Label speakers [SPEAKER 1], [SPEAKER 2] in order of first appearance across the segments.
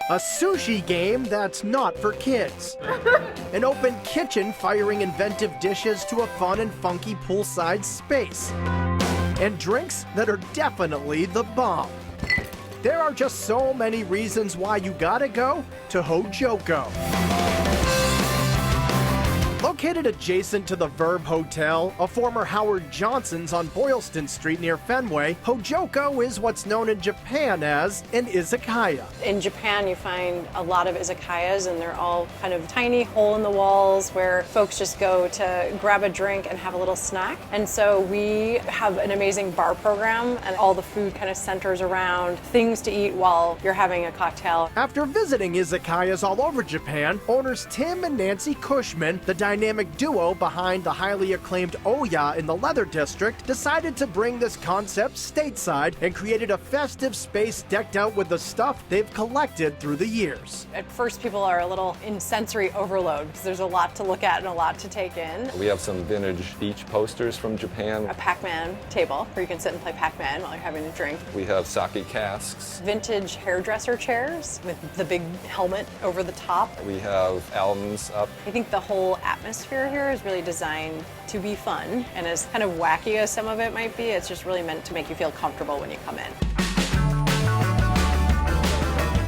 [SPEAKER 1] A sushi game that's not for kids. An open kitchen firing inventive dishes to a fun and funky poolside space. And drinks that are definitely the bomb. There are just so many reasons why you gotta go to Hojoko. Located adjacent to the Verb Hotel, a former Howard Johnson's on Boylston Street near Fenway, Hojoko is what's known in Japan as an izakaya.
[SPEAKER 2] In Japan, you find a lot of izakayas, and they're all kind of tiny hole in the walls where folks just go to grab a drink and have a little snack. And so we have an amazing bar program, and all the food kind of centers around things to eat while you're having a cocktail.
[SPEAKER 1] After visiting izakayas all over Japan, owners Tim and Nancy Cushman, the dynamic duo behind the highly acclaimed Oya in the Leather District, decided to bring this concept stateside and created a festive space decked out with the stuff they've collected through the years.
[SPEAKER 2] At first, people are a little in sensory overload because there's a lot to look at and a lot to take in.
[SPEAKER 3] We have some vintage beach posters from Japan.
[SPEAKER 2] A Pac-Man table where you can sit and play Pac-Man while you're having a drink.
[SPEAKER 3] We have sake casks.
[SPEAKER 2] Vintage hairdresser chairs with the big helmet over the top.
[SPEAKER 3] We have albums up.
[SPEAKER 2] I think the whole atmosphere here is really designed to be fun, and as kind of wacky as some of it might be, it's just really meant to make you feel comfortable when you come in.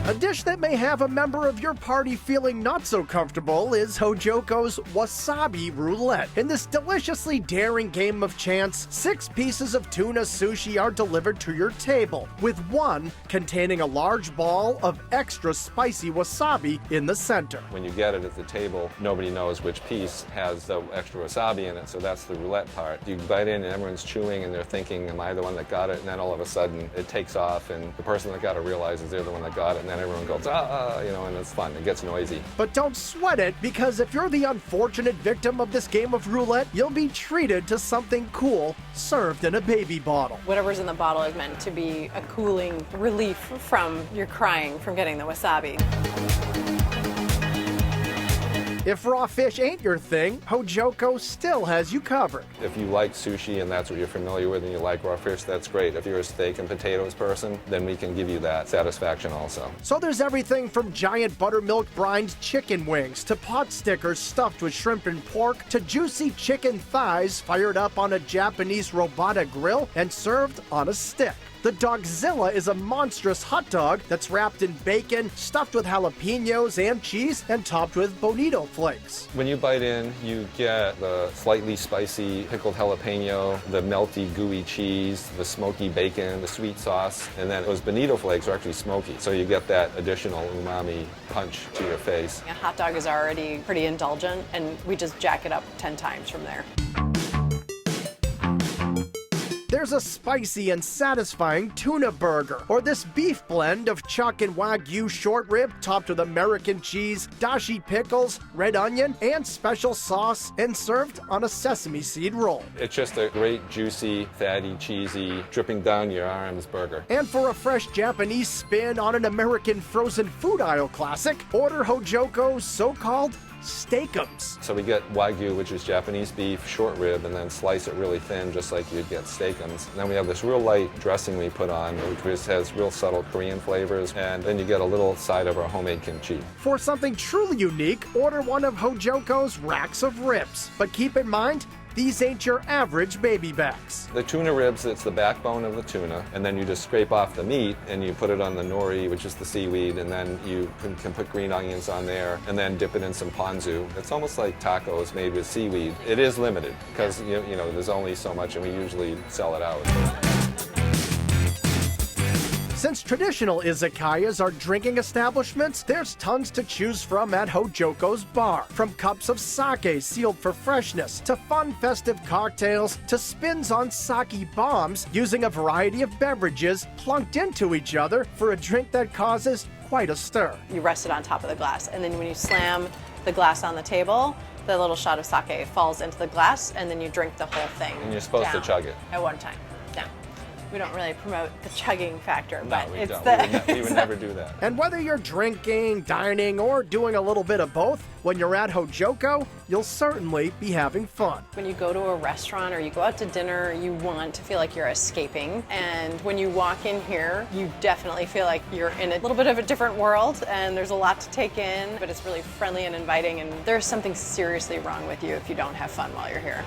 [SPEAKER 1] A dish that may have a member of your party feeling not so comfortable is Hojoko's Wasabi Roulette. In this deliciously daring game of chance, 6 pieces of tuna sushi are delivered to your table, with one containing a large ball of extra spicy wasabi in the center.
[SPEAKER 3] When you get it at the table, nobody knows which piece has the extra wasabi in it, so that's the roulette part. You bite in and everyone's chewing and they're thinking, am I the one that got it? And then all of a sudden it takes off and the person that got it realizes they're the one that got it, and then everyone goes, and it's fun. It gets noisy.
[SPEAKER 1] But don't sweat it, because if you're the unfortunate victim of this game of roulette, you'll be treated to something cool served in a baby bottle.
[SPEAKER 2] Whatever's in the bottle is meant to be a cooling relief from your crying from getting the wasabi.
[SPEAKER 1] If raw fish ain't your thing, Hojoko still has you covered.
[SPEAKER 3] If you like sushi and that's what you're familiar with and you like raw fish, that's great. If you're a steak and potatoes person, then we can give you that satisfaction also.
[SPEAKER 1] So there's everything from giant buttermilk brined chicken wings to pot stickers stuffed with shrimp and pork to juicy chicken thighs fired up on a Japanese robota grill and served on a stick. The Dogzilla is a monstrous hot dog that's wrapped in bacon, stuffed with jalapenos and cheese, and topped with bonito flakes.
[SPEAKER 3] When you bite in, you get the slightly spicy pickled jalapeno, the melty gooey cheese, the smoky bacon, the sweet sauce, and then those bonito flakes are actually smoky, so you get that additional umami punch to your face.
[SPEAKER 2] A hot dog is already pretty indulgent, and we just jack it up 10 times from there.
[SPEAKER 1] There's a spicy and satisfying tuna burger, or this beef blend of chuck and wagyu short rib topped with American cheese, dashi pickles, red onion, and special sauce, and served on a sesame seed roll.
[SPEAKER 3] It's just a great, juicy, fatty, cheesy, dripping down your arms burger.
[SPEAKER 1] And for a fresh Japanese spin on an American frozen food aisle classic, order Hojoko's so-called steakums.
[SPEAKER 3] So we get wagyu, which is Japanese beef, short rib, and then slice it really thin, just like you'd get steakums. And then we have this real light dressing we put on, which has real subtle Korean flavors, and then you get a little side of our homemade kimchi.
[SPEAKER 1] For something truly unique, order one of Hojoko's racks of ribs. But keep in mind, these ain't your average baby backs.
[SPEAKER 3] The tuna ribs, it's the backbone of the tuna, and then you just scrape off the meat and you put it on the nori, which is the seaweed, and then you can put green onions on there and then dip it in some ponzu. It's almost like tacos made with seaweed. It is limited because you know there's only so much and we usually sell it out.
[SPEAKER 1] Since traditional izakayas are drinking establishments, there's tons to choose from at Hojoko's bar. From cups of sake sealed for freshness, to fun festive cocktails, to spins on sake bombs, using a variety of beverages plunked into each other for a drink that causes quite a stir.
[SPEAKER 2] You rest it on top of the glass, and then when you slam the glass on the table, the little shot of sake falls into the glass, and then you drink the whole thing.
[SPEAKER 3] And you're supposed to chug it.
[SPEAKER 2] At one time. Down. We don't really promote the chugging factor,
[SPEAKER 3] No,
[SPEAKER 2] but
[SPEAKER 3] we
[SPEAKER 2] it's
[SPEAKER 3] don't. We would never do that.
[SPEAKER 1] And whether you're drinking, dining, or doing a little bit of both, when you're at Hojoko, you'll certainly be having fun.
[SPEAKER 2] When you go to a restaurant or you go out to dinner, you want to feel like you're escaping. And when you walk in here, you definitely feel like you're in a little bit of a different world, and there's a lot to take in, but it's really friendly and inviting, and there's something seriously wrong with you if you don't have fun while you're here.